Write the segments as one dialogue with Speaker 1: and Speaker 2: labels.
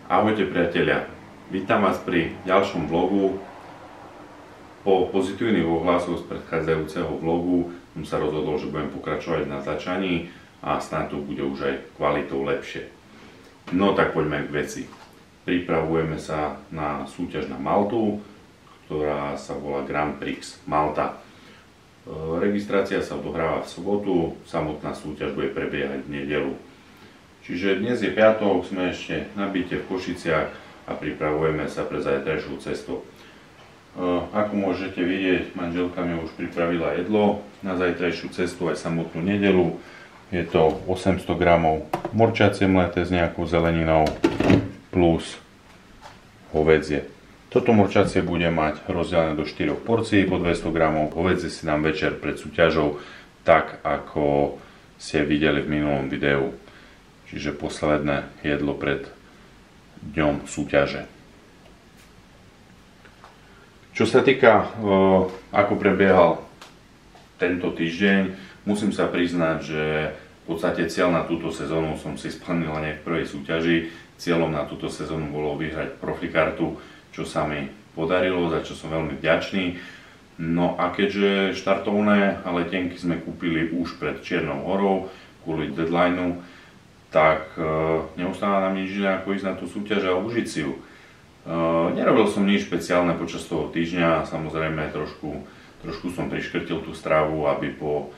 Speaker 1: Ahojte priatelia, vítam vás pri ďalšom vlogu. Po pozitívnych ohlasoch z predchádzajúceho vlogu som sa rozhodol, že budem pokračovať na začaní a snáď to bude už aj kvalitou lepšie. No tak poďme k veci. Pripravujeme sa na súťaž na Maltu, ktorá sa volá Grand Prix Malta. Registrácia sa odohráva v sobotu, samotná súťaž bude prebiehať v nedeľu. Čiže dnes je piatok, sme ešte na byte v Košiciach a pripravujeme sa pre zajtrajšiu cestu. Ako môžete vidieť, manželka mi už pripravila jedlo na zajtrajšiu cestu aj samotnú nedeľu. Je to 800 g morčacie mleté s nejakou zeleninou plus hovädzie. Toto morčacie bude mať rozdelené do 4 porcií po 200 g. Hovädzie si dám večer pred súťažou, tak ako ste videli v minulom videu. Čiže posledné jedlo pred dňom súťaže. Čo sa týka, ako prebiehal tento týždeň, musím sa priznať, že v podstate cieľ na túto sezónu som si splnil hneď v prvej súťaži. Cieľom na túto sezónu bolo vyhrať profikartu, čo sa mi podarilo, za čo som veľmi vďačný. No a keďže štartovné letenky sme kúpili už pred Čiernou horou kvôli deadlineu, tak neustáva nám nič iné ako ísť na tú súťaž a užiť si ju. Nerobil som nič špeciálne počas toho týždňa, samozrejme trošku som priškrtil tú stravu, aby po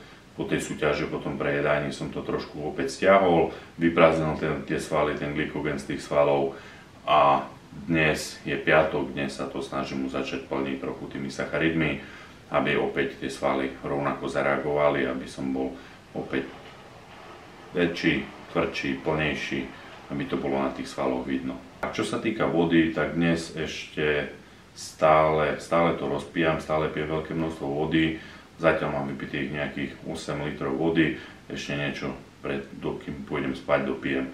Speaker 1: tej súťaži, po tom prejedaní som to trošku opäť stiahol, vyprázdnil tie svaly, ten glykogen z tých svalov a dnes je piatok, dnes sa to snažím začať plniť trochu tými sacharidmi, aby opäť tie svaly rovnako zareagovali, aby som bol opäť väčší, tvrdší, plnejší, aby to bolo na tých svaloch vidno. A čo sa týka vody, tak dnes ešte stále to rozpijam, stále pijem veľké množstvo vody. Zatiaľ mám vypitých nejakých 8 litrov vody, ešte niečo dokým pôjdem spať, dopijem.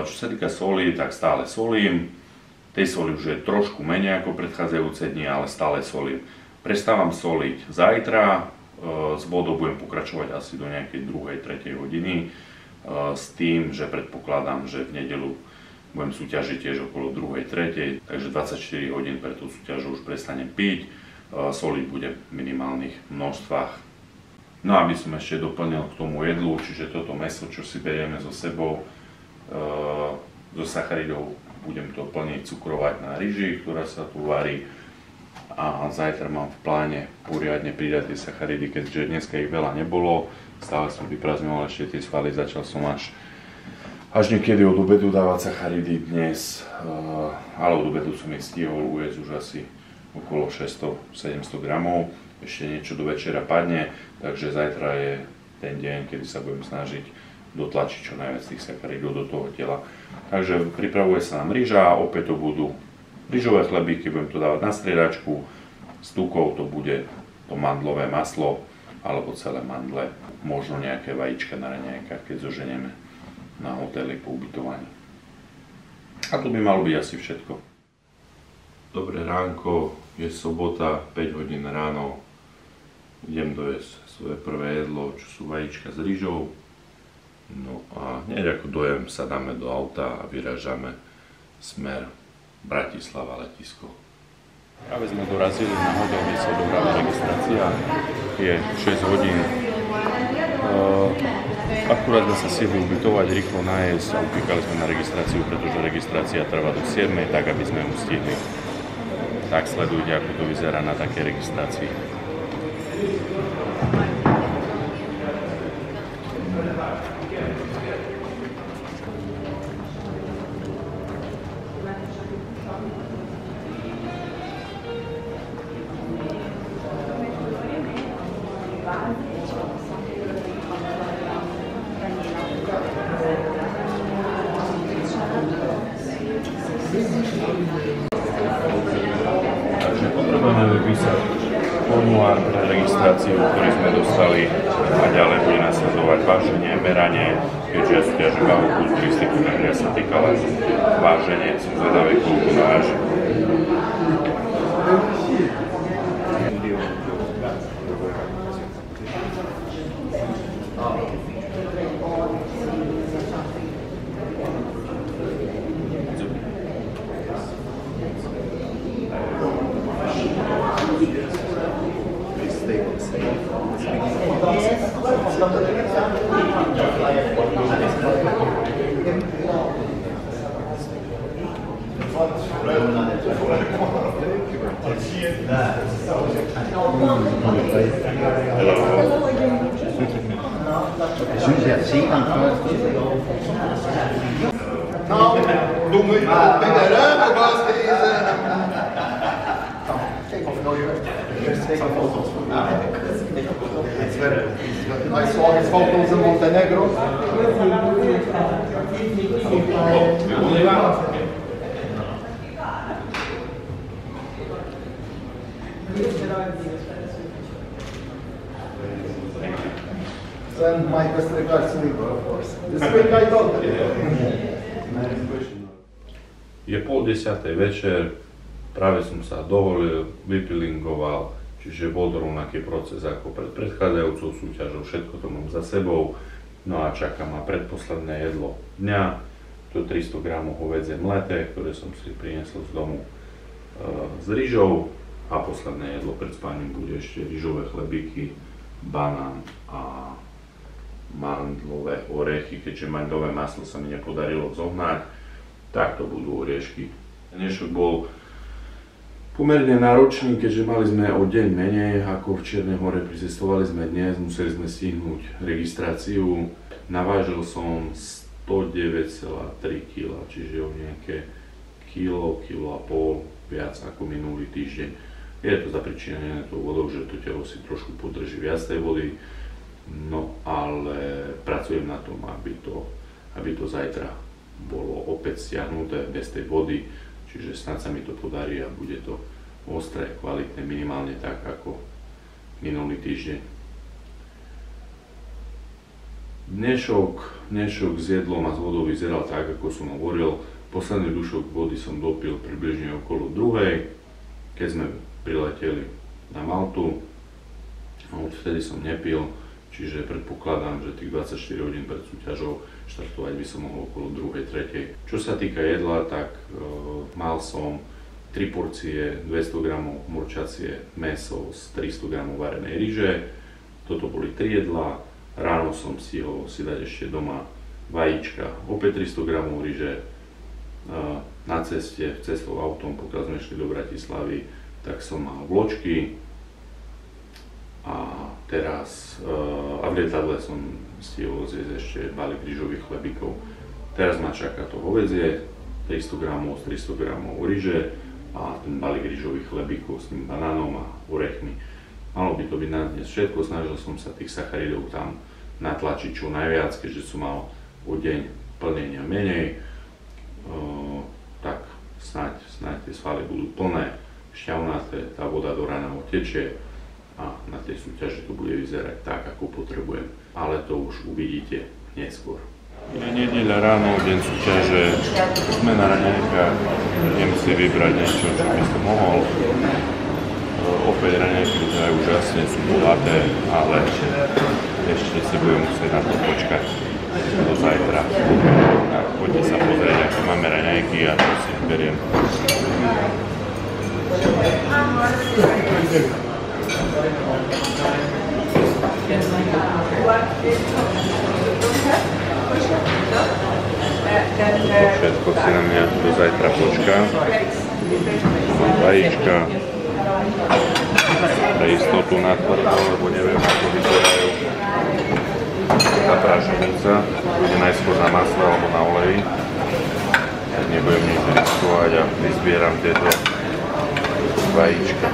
Speaker 1: Čo sa týka soli, tak stále solím. Tej soli už je trošku menej ako predchádzajúce dni, ale stále solím. Prestávam soliť zajtra, s vodou budem pokračovať asi do nejakej 2. 3. hodiny. S tým, že predpokladám, že v nedeľu budem súťažiť tiež okolo 2. 3. Takže 24 hodín pre tú súťažu už prestanem piť. Soliť bude v minimálnych množstvách. No aby som ešte doplnil k tomu jedlu, čiže toto mäso, čo si berieme so sebou, zo sacharidov budem to plne cukrovať na ryži, ktorá sa tu varí. A zajtra mám v pláne poriadne pridať tie sacharidy, keďže dneska ich veľa nebolo. Stále som vyprázdňoval ešte tie svaly, začal som až niekedy od obedu dávať sacharidy dnes, ale od obedu som ich stihol ujesť už asi okolo 600-700 gramov. Ešte niečo do večera padne, takže zajtra je ten deň, kedy sa budem snažiť dotlačiť čo najviac tých sacharidov do toho tela. Takže pripravuje sa nám ryža a opäť to budú ryžové chlebíky, budem to dávať na striedačku. S tukou to bude to mandlové maslo alebo celé mandle, možno nejaké vajíčka na raňajkách, keď zoženieme na hoteli po ubytovaní. A to by malo byť asi všetko. Dobré ránko, je sobota, 5 hodín ráno. Idem dojesť svoje prvé jedlo, čo sú vajíčka s ryžou. No a hneď ako dojem sa dáme do auta a vyrážame smer Bratislava letisko. Práve sme dorazili na hotel, kde sa odohráva registrácia. Je 6 hodín. Akurát sme sa stihli ubytovať, rýchlo najesť a upíkali sme na registráciu, pretože registrácia trvá do 7, tak aby sme ju stihli. Tak sledujte, ako to vyzerá na takej registrácii. Takže potrebujeme vypísať formulár pre registráciu, ktorý sme dostali a ďalej bude nasledovať váženie, meranie, keďže ja súťažím váhu kulturistiku, mňa sa týka len váženie, som zvedavý, koľko váži.
Speaker 2: Nou, doe me in de ruimte was deze. Kijk of nou je take foto's. I saw his photos in Montenegro. Send my best regards to Igor, of course. This week I told him.
Speaker 1: Je 9:30 večer, práve som sa dovolil, vypilingoval, čiže bol to rovnaký proces ako pred predchádzajúcou súťažou, všetko to mám za sebou. No a čaká ma predposledné jedlo dňa, to 300 g hovädzie mleté, ktoré som si priniesol z domu s rýžou, a posledné jedlo pred spaním bude ešte rýžové chlebíky, banán a mandlové orechy, keďže mandlové maslo sa mi nepodarilo zohnať, tak to budú oriešky. Dnešok bol pomerne náročný, keďže mali sme o deň menej ako v Čiernej Hore, pricestovali sme dnes, museli sme stihnúť registráciu. Navážil som 109,3 kg, čiže o nejaké kilo a pol viac ako minulý týždeň. Je to zapričinené tou vodou, že to telo si trošku podrží viac tej vody, no ale pracujem na tom, aby to zajtra bolo opäť stiahnuté bez tej vody, čiže snad sa mi to podarí a bude to ostré, kvalitné, minimálne tak ako minulý týždeň. Dnešok s jedlom a s vodou vyzeral tak, ako som hovoril. Posledný dušok vody som dopil približne okolo 2:00, keď sme prileteli na Maltu. Odvtedy som nepil, čiže predpokladám, že tých 24 hodín pred súťažou štartovať by som mohol okolo 2:00, 3:00. Čo sa týka jedla, tak mal som 3 porcie 200 g morčacie mäso z 300 g varenej ryže. Toto boli 3 jedlá. Ráno som stihol si dať ešte doma vajíčka, opäť 300 g ryže. Na cestou autom, pokiaľ sme šli do Bratislavy, tak som mal vločky a teraz v lietadle som stihol zjesť ešte balík rýžových chlebíkov. Teraz ma čaká to hovädzie, 300 g z 300 g ryže a ten balík rýžových chlebíkov s tým banánom a orechmi. Malo by to byť na dnes všetko, snažil som sa tých sacharidov tam natlačiť čo najviac, keďže som mal o deň plnenia menej. Tak snáď tie svaly budú plné, šťavnaté, tá voda do rána odtečie a na tej súťaži to bude vyzerať tak, ako potrebujem. Ale to už uvidíte neskôr. Je nedeľa ráno, deň súťaže, sme na raňajkách, idem si vybrať niečo, čo by som mohol. Opäť raňajky vyzerajú úžasne, sú bohaté, ale ešte si budem musieť na to počkať do zajtra. Tak poďte sa pozrieť, aké máme raňajky a to si beriem. Všetko si na mňa do zajtra počká. Mám vajíčka. Pre istotu na tvrdo, lebo neviem, ako vyzerajú. Tá praženica bude najskôr na masle alebo na oleji. Tak nebudem nič riskovať a vyzbieram tieto vajíčka.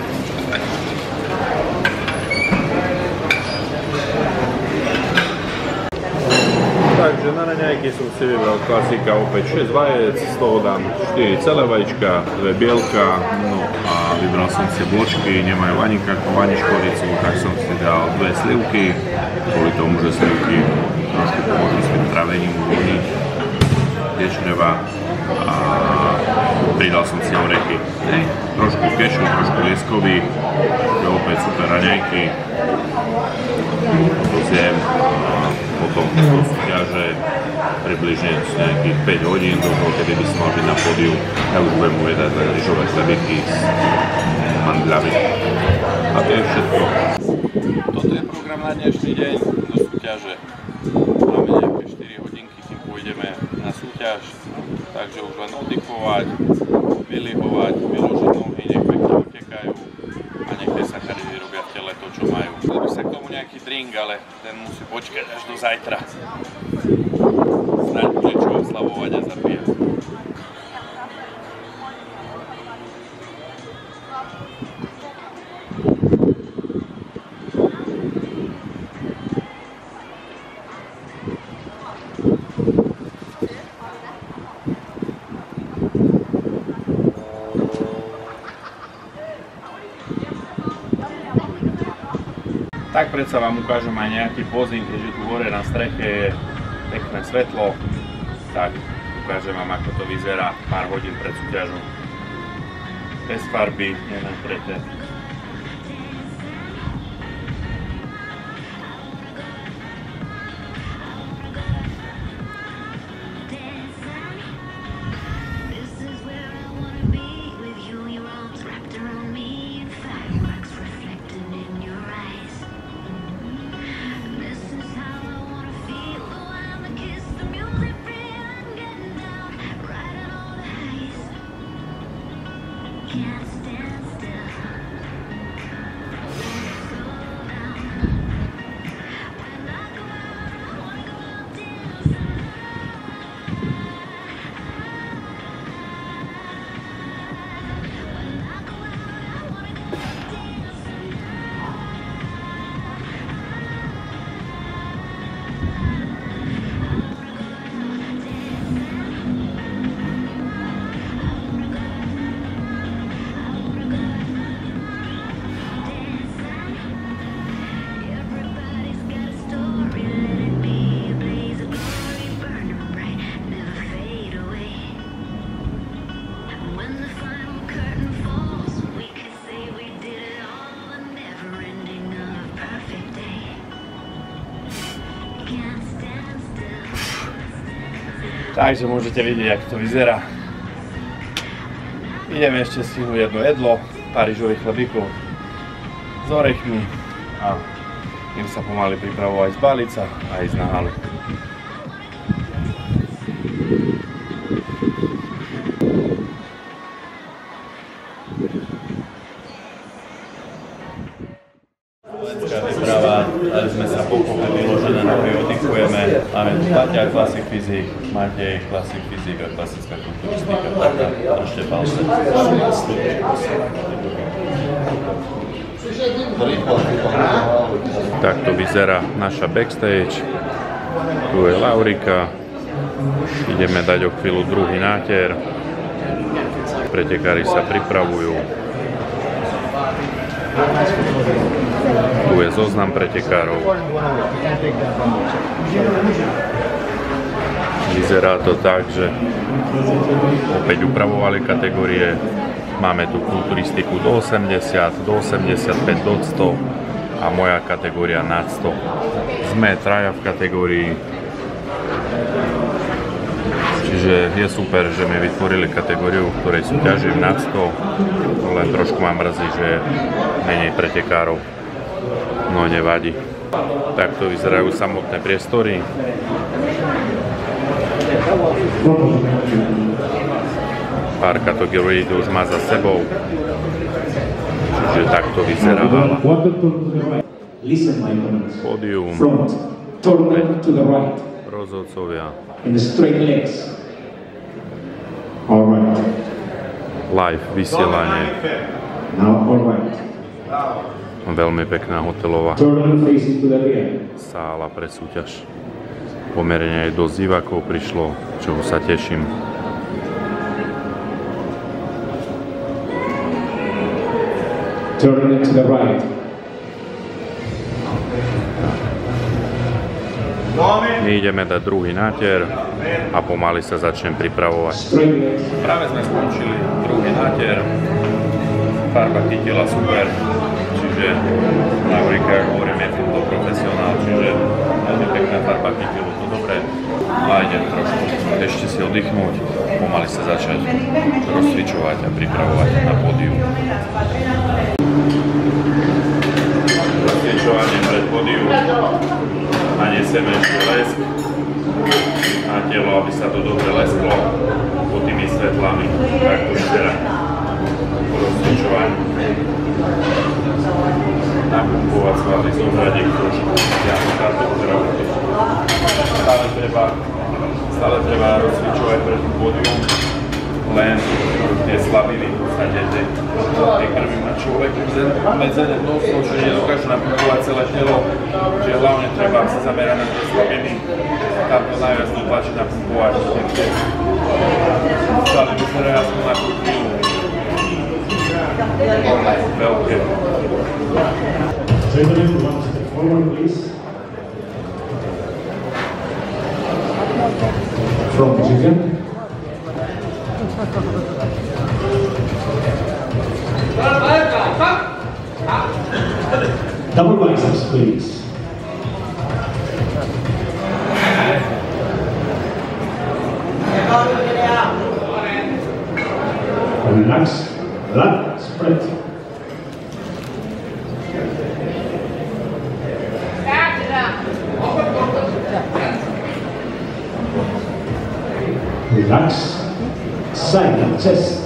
Speaker 1: Takže na raňajky som si vybral klasika, opäť 6 vajec, z toho dám 4 celé vajíčka, 2 bielka, no a vybral som si bločky, nemajú ani kakov, ani škoricu, tak som si dal 2 slivky, kvôli tomu, že slivky trošku pomôžu s tým travením vody, ječneva a pridal som si orechy, trošku kešu, trošku lieskový, je opäť super raňajky, to zjem. Potom do súťaže približne nejakých 5 hodín do toho, kedy by som mal byť na pódiu. Ja už budem uvedať rýžové chlebíky s mandľami. A to je všetko. Toto je program na dnešný deň do súťaže. len oddychovať, vylihovať, vyložiť nohy, nech pekne utekajú a nech tie sacharidy robia v tele to, čo majú. Chcel by sa k tomu nejaký drink, ale ten musí počkať až do zajtra. Snáď bude čo oslavovať a zabíjať. Tak predsa vám ukážem aj nejaký pozín, keďže tu hore na streche je pekné svetlo, tak ukážem vám, ako to vyzerá pár hodín pred súťažou. Bez farby, nenatreté. Takže môžete vidieť, ako to vyzerá. Ideme ešte stihnúť jedno jedlo, parížových chlebíkov s orechmi a idem sa pomaly pripravovať zbaliť sa a ísť na halu. Príprava, dali sme sa pokope, vyložené nohy, oddychujeme. Máme tu Paťa, Classic Physique, Matej, Classic Physique a klasická kulturistika. Držte palce. Takto vyzerá naša backstage. Tu je Laurika. Ideme dať o chvíľu druhý náter. Pretekári sa pripravujú. Tu je zoznam pretekárov. Vyzerá to tak, že opäť upravovali kategórie. Máme tu kulturistiku do 80, do 85, do 100 a moja kategória nad 100. Sme traja v kategórii. Čiže je super, že mi vytvorili kategóriu, v ktorej súťažím nad 100, len trošku ma mrzí, že menej pretekárov, no nevadí. Takto vyzerajú samotné priestory. Pár kategórií to už má za sebou, čiže takto vyzerá hala. Pódium, rozhodcovia. Live vysielanie. Veľmi pekná hotelová sála pre súťaž. Pomerne aj dosť divákov prišlo, čoho sa teším.
Speaker 3: Turn to the right.
Speaker 1: My ideme dať druhý náter a pomaly sa začnem pripravovať. Práve sme skončili druhý náter. Farba chytila super, čiže Laurika, ako hovorím, je to profesionál, čiže veľmi pekná farba chytila, to dobré. A idem trošku ešte si oddychnúť, pomaly sa začať rozcvičovať a pripravovať na pódium. Rozcvičovanie pred pódium. Naniesieme ešte lesk na telo, aby sa to dobre lesklo. Po tými svetlami, tak to vyzerá po rozsviečovaní. Napumpovať svaly z ohradiek trošku, táto zdravotne. Stále treba rozsviečovať pre tú pódium, len tie slabiny v podstate, tie krvi má človek medzené dosť, že nedokáže napumpovať celé telo, že hlavne treba sa zamerať na tie slabiny, tam to najviac dotlačiť napumpovať, tie svaly vyzerajú aspoň na tú chvíľu. Veľké.
Speaker 3: Gentlemen, we want to step forward, please. From position. Double biceps, please. Relax, lat spread. Relax, side and chest.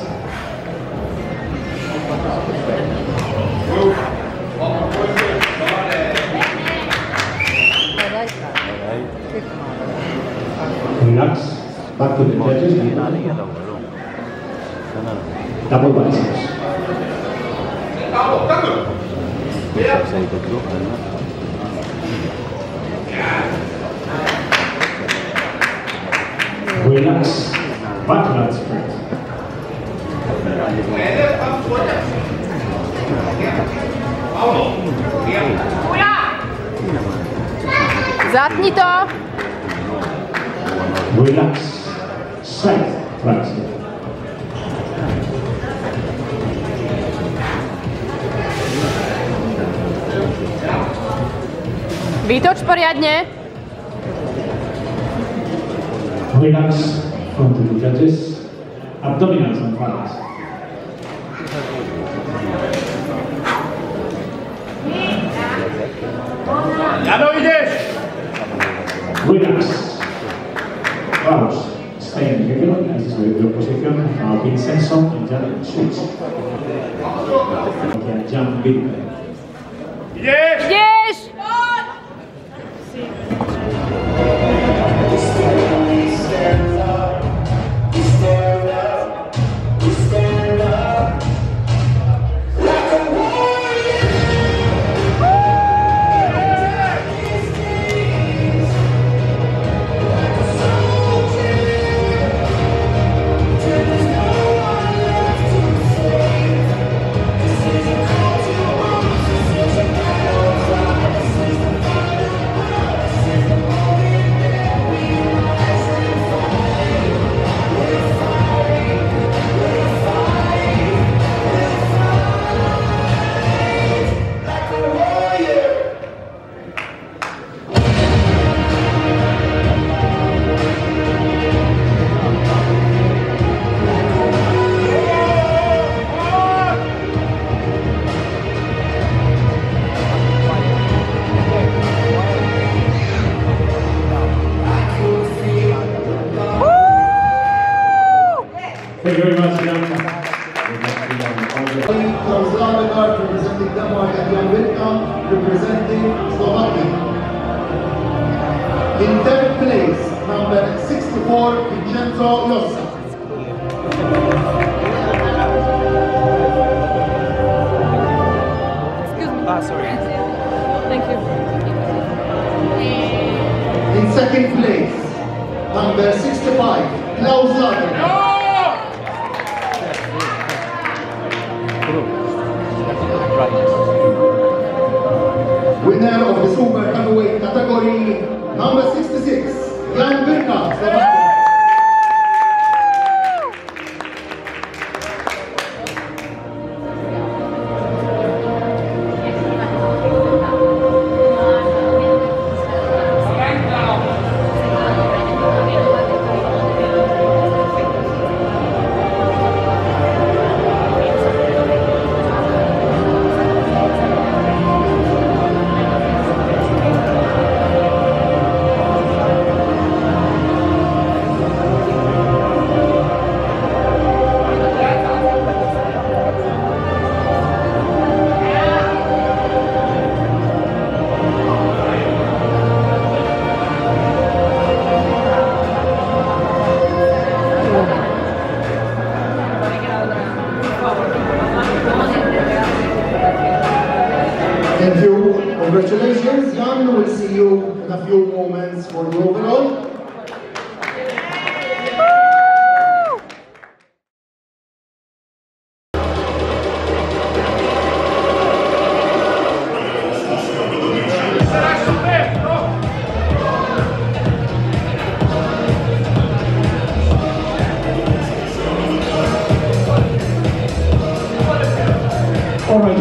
Speaker 3: Relax, back to the judges. Double biceps. Relax, backward spread.
Speaker 4: Zatni to!
Speaker 3: Relax, side thrust.
Speaker 4: Vytoč poriadne.
Speaker 3: Relax, front to the judges. Abdominals and thighs.
Speaker 1: Jano, ideš!
Speaker 3: Relax. Crouch. Stay in the middle. This is your position. Vincenzo and jump switch. Okay, jump big.
Speaker 1: Ideš!
Speaker 4: Ideš!
Speaker 3: Thank you very much, Jan.
Speaker 2: Klaus representing Denmark and Jan Birka representing Slovakia. In third place, number 64, Vincenzo Lossa.
Speaker 4: Excuse me.
Speaker 5: Sorry.
Speaker 4: Thank you.
Speaker 2: In second place, number 65, Klaus Lager. Winner of the super heavyweight category, number 66, Jan Birka, Slovakia.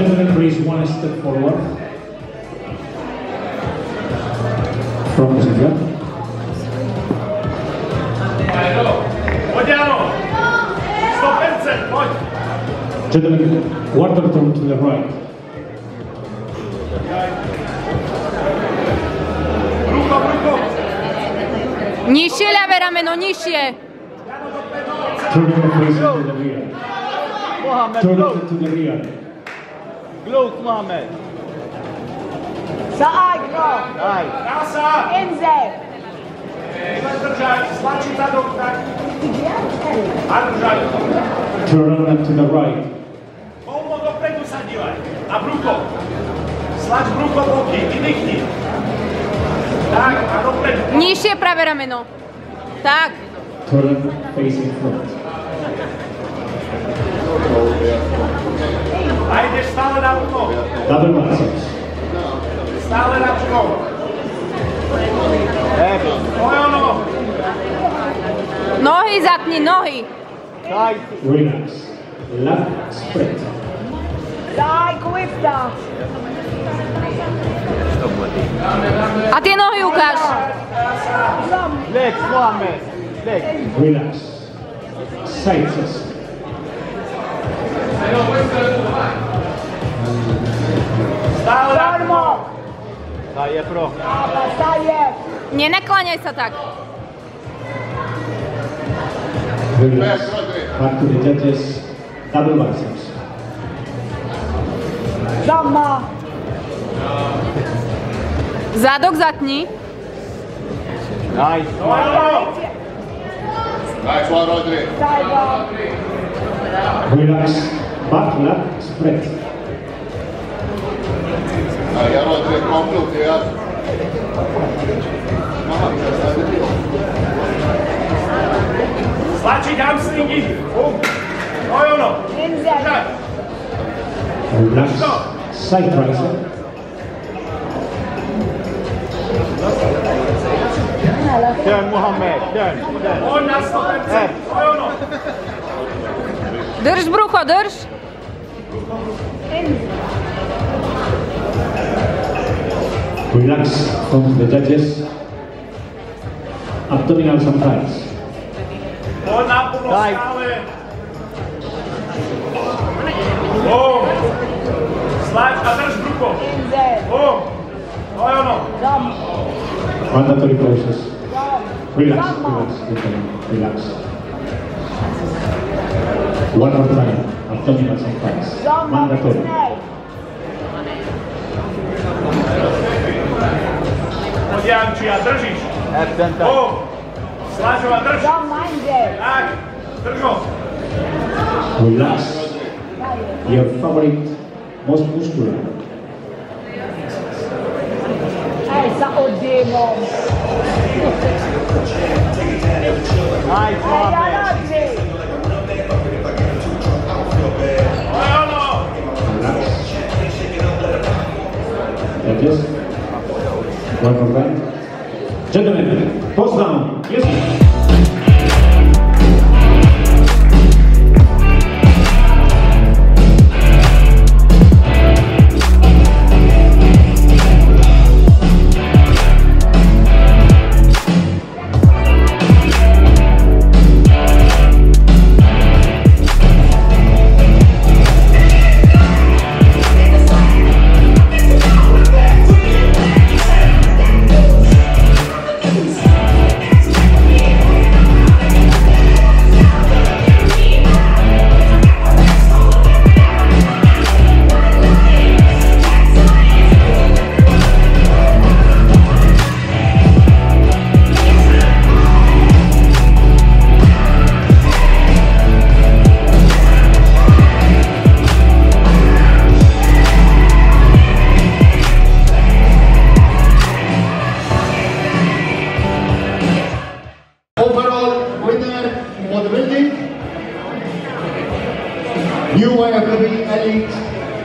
Speaker 3: Gentlemen, please one step forward. From position. Gentlemen, quarter turn to the right.
Speaker 4: Nižšie ľavé rameno, nižšie.
Speaker 3: Turn your face to the rear. Turn it to the rear.
Speaker 5: Glute, Mohamed.
Speaker 6: Sa agro.
Speaker 5: Aj.
Speaker 6: Enze.
Speaker 3: Turn to the right.
Speaker 5: Dopredu sa dívaj. A brucho. Slač brucho boky, vydýchni. Tak, a dopredu.
Speaker 4: Nižšie pravé rameno. Tak.
Speaker 3: Turn facing front.
Speaker 5: A ideš stále na ruko.
Speaker 3: Double biceps.
Speaker 5: Stále na ruko. Ojono.
Speaker 4: Nohy zatni, nohy.
Speaker 3: Relax. Left spread.
Speaker 6: Daj, kvifta.
Speaker 4: A tie nohy ukáž.
Speaker 5: Legs, Mohamed. Legs.
Speaker 3: Relax. Side chest.
Speaker 5: Stále na ruko.
Speaker 6: Darmo.
Speaker 5: Staje pro.
Speaker 6: Staje.
Speaker 4: Nenakláňaj sa tak.
Speaker 3: Relax. Back to the judges. Double biceps.
Speaker 6: Zamma.
Speaker 4: Zadok zatni.
Speaker 5: Nice.
Speaker 2: Nice one, Rodri.
Speaker 6: Sajba.
Speaker 3: Relax. Back left spread.
Speaker 2: Ja, Rodri, complete, ja.
Speaker 5: Slačiť hamstringy. Ojono.
Speaker 6: Enze.
Speaker 3: Relax. Side tricep.
Speaker 5: Turn, Mohamed. Turn. On na 100%. Ojono.
Speaker 4: Drž brucho, drž.
Speaker 3: Relax from the judges. Abdominals and thighs.
Speaker 5: On naplno stále. Slač a drž brucho.
Speaker 6: Enze.
Speaker 5: Ojono.
Speaker 6: Zam.
Speaker 3: Mandatory poses. Relax,
Speaker 6: Zamma.
Speaker 3: relax. One more time. Abdominals and thighs.
Speaker 6: Zamma.
Speaker 3: Mandatory.
Speaker 5: Od Janči a držíš. Slačova drž.
Speaker 6: Zamma Enze.
Speaker 5: Tak, drž ho.
Speaker 3: Relax. Your favorite, most muscular.
Speaker 6: Sa oddemo.
Speaker 5: Nice, Mohamed.
Speaker 6: Ragazzi.
Speaker 5: Ojono.
Speaker 3: Relax. Judges. One more time. Gentlemen, pose down. Yes.
Speaker 2: New IFBB Elite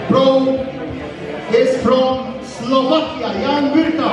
Speaker 2: Pro is from Slovakia, Jan Birka.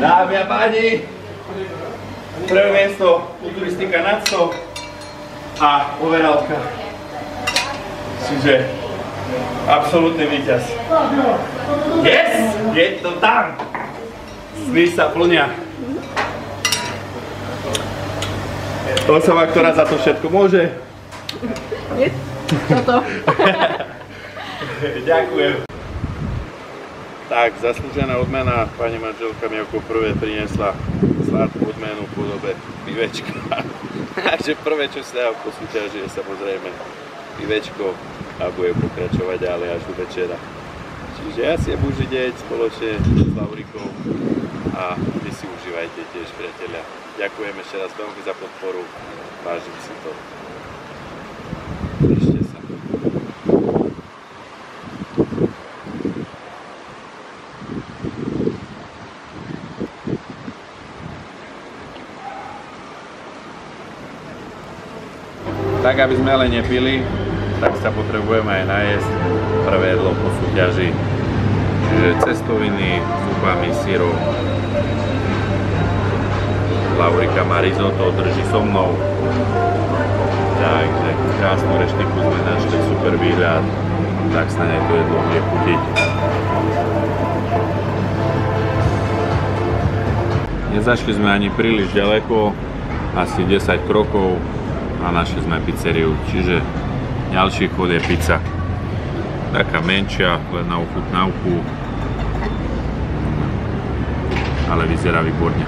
Speaker 1: Dámy a páni, prvé miesto kulturistika nad 100 a overallka. Čiže absolútny víťaz. Yes! Je to tam! Sny sa plnia. Osoba, ktorá za to všetko môže.
Speaker 4: Toto.
Speaker 1: Ďakujem. Tak, zaslúžená odmena. Pani manželka mi ako prvé priniesla sladkú odmenu v podobe pivečka. Takže prvé, čo sa po súťaži, je samozrejme pivečko a bude pokračovať ďalej až do večera. Čiže ja si budem deť spoločne s Laurikou a vy si užívajte tiež, priatelia. Ďakujem ešte raz veľmi za podporu. Vážim si to. Držte sa. Tak, aby sme ale nepili, tak sa potrebujeme aj najesť. Prvé jedlo po súťaži. Čiže cestoviny, zupami, syrov. Laurika má risotto, drží so mnou. Takže krásnu reštiku sme našli, super výhľad. Tak sa to jedlo bude chutiť. Nezašli sme ani príliš ďaleko, asi 10 krokov. A našli sme pizzeriu, čiže ďalší chod je pizza. Taká menšia, len na ochutnávku, ale vyzerá výborne.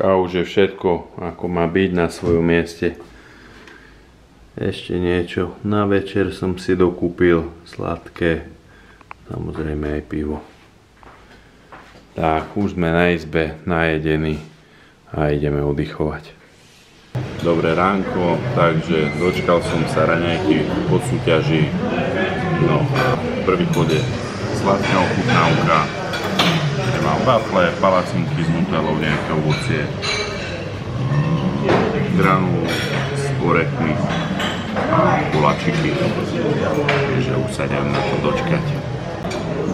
Speaker 1: A už je všetko, ako má byť na svojom mieste. Ešte niečo, na večer som si dokúpil sladké, samozrejme aj pivo. Tak, už sme na izbe, najedení a ideme oddychovať. Dobré ránko, takže dočkal som sa raňajky po súťaži. No, prvý chod je sladká ochutnávka. Mám wafle, palacinky s nutellou, nejaké ovocie, granulu s orechmi a kolačiky. Takže už sa idem na to dočkať.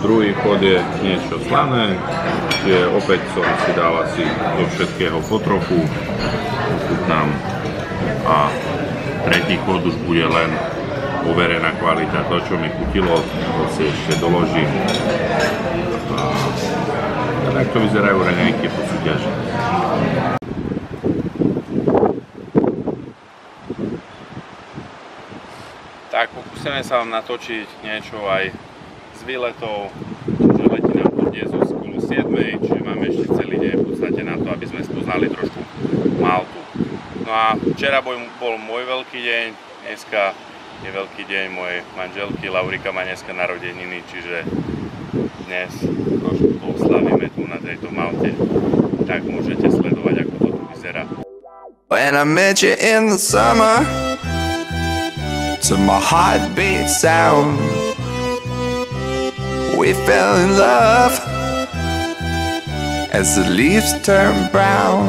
Speaker 1: Druhý chod je niečo slané, kde opäť som si dal asi do všetkého po trochu. Ochutnám. A tretí chod už bude len overená kvalita. To, čo mi chutilo, to si ešte doložím. A takto vyzerajú raňajky po súťaži. Tak pokúsime sa vám natočiť niečo aj s výletov. Čiže letí nám to dnes o skolu 7, čiže máme ešte celý deň v podstate na to, aby sme spoznali trošku Maltu. No a včera bol môj veľký deň, dneska je veľký deň mojej manželky, Laurika má dneska narodeniny, čiže dnes trošku oslavíme tu na tejto Malte, tak môžete sledovať, ako to tu vyzerá.
Speaker 7: When I met you in the summer, to my heartbeat sound, we fell in love as the leaves turn brown.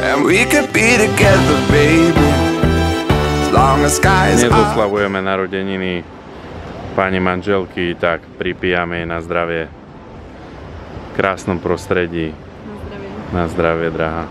Speaker 7: And we could be together, baby, as long as skies are.
Speaker 1: Dnes oslavujeme narodeniny pani manželky, tak pripijame jej na zdravie v krásnom prostredí. Na zdravie, drahá.